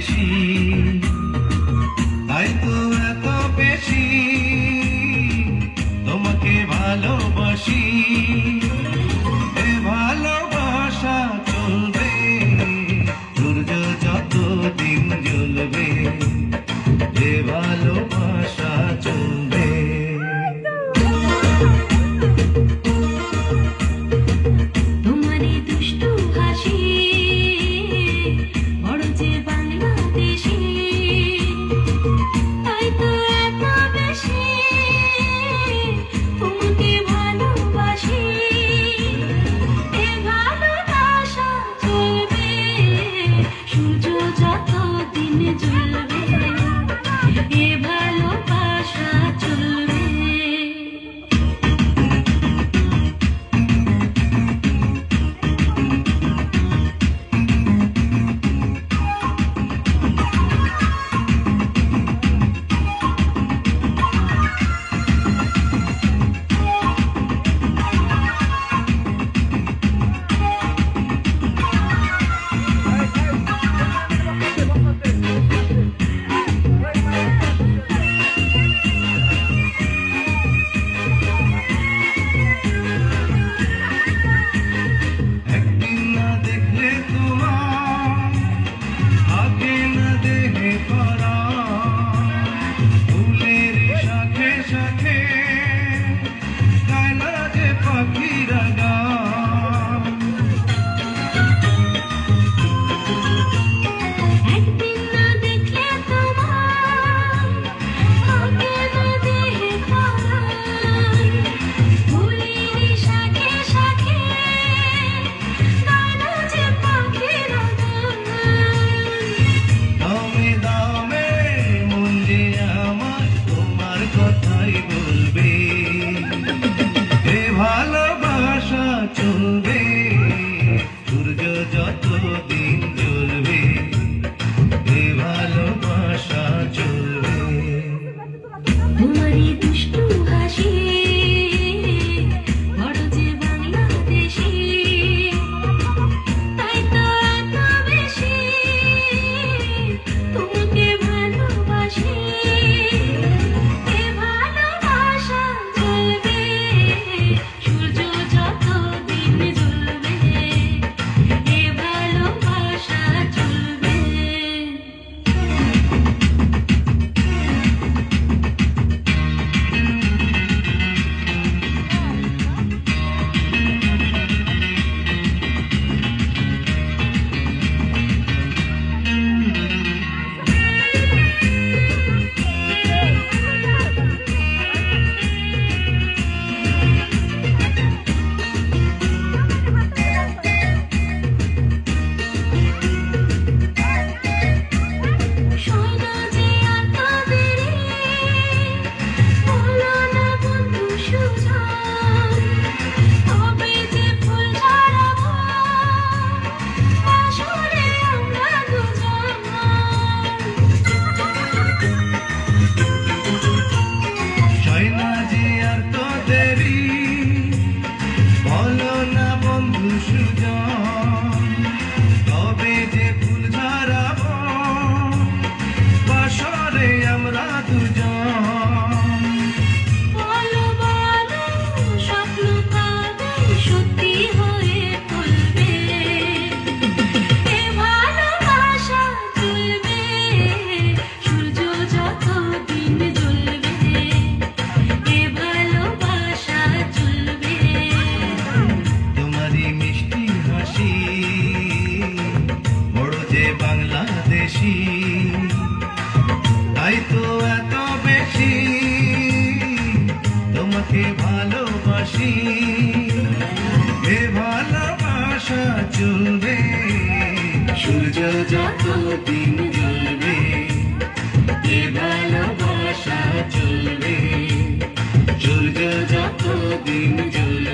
বাংলাদেশি, তাই তো এত বেশি তোমাকে ভালোবাসি। এ ভালোবাসা চলবে, সূর্য যতদিন জ্বলবে, এ ভালোবাসা চলবে। তোমারই দুষ্টু হাসি বড় যে বাংলাদেশি, তাই তো এত বেশি তোমাকে ভালোবাসি। এ ভালোবাসা চলবে, সূর্য যতদিন জ্বলবে, এ ভালোবাসা চলবে। একদিন না দেখলে তোমার আগে না দেখে পড়া, ফুলের শাখে শাখে গায় না যে পাখিরা গান। একদিন না দেখলে তোমার আগে না দেখে পড়াই, ফুলের শাখে শাখে গায় না যে পাখিরা গান। দামে দামে মন যে আমার তোমার কথাই বলবে, এ ভালোবাসা চলবে, সূর্য যতদিন জ্বলবে, এ ভালোবাসা চলবে। তোমারই দুষ্টু হাসি বড় যে বাংলাদেশি, তাই তো এত বেশি তোমাকে ভালোবাসি। এ ভালোবাসা চলবে, সূর্য যতদিন জ্বলবে, এ ভালোবাসা চলবে। সয়না যে এত দেরি, বলো না বন্ধু সুজন, কবে যে ফুল ঝরাবো, আসরে আমরা দুজন। সয়না যে আর তো দেরি, বলো না বন্ধু সুজন, কবে যে ফুল ঝরাবো, বাসরে আমরা দুজন। বলো বলো স্বপ্ন কবে সত্যি হয়ে ফুলবে, এ ভালোবাসা চলবে, সূর্য যতদিন জ্বলবে, এ ভালোবাসা চলবে। তোমারই মিষ্টি হাসি বড় যে বাংলাদেশি, তাই তো এত বেশি তোমাকে ভালোবাসি। এ ভালোবাসা চলবে, সূর্য যতদিন জ্বলবে, এ ভালোবাসা চলবে, সূর্য যতদিন জ্বলবে।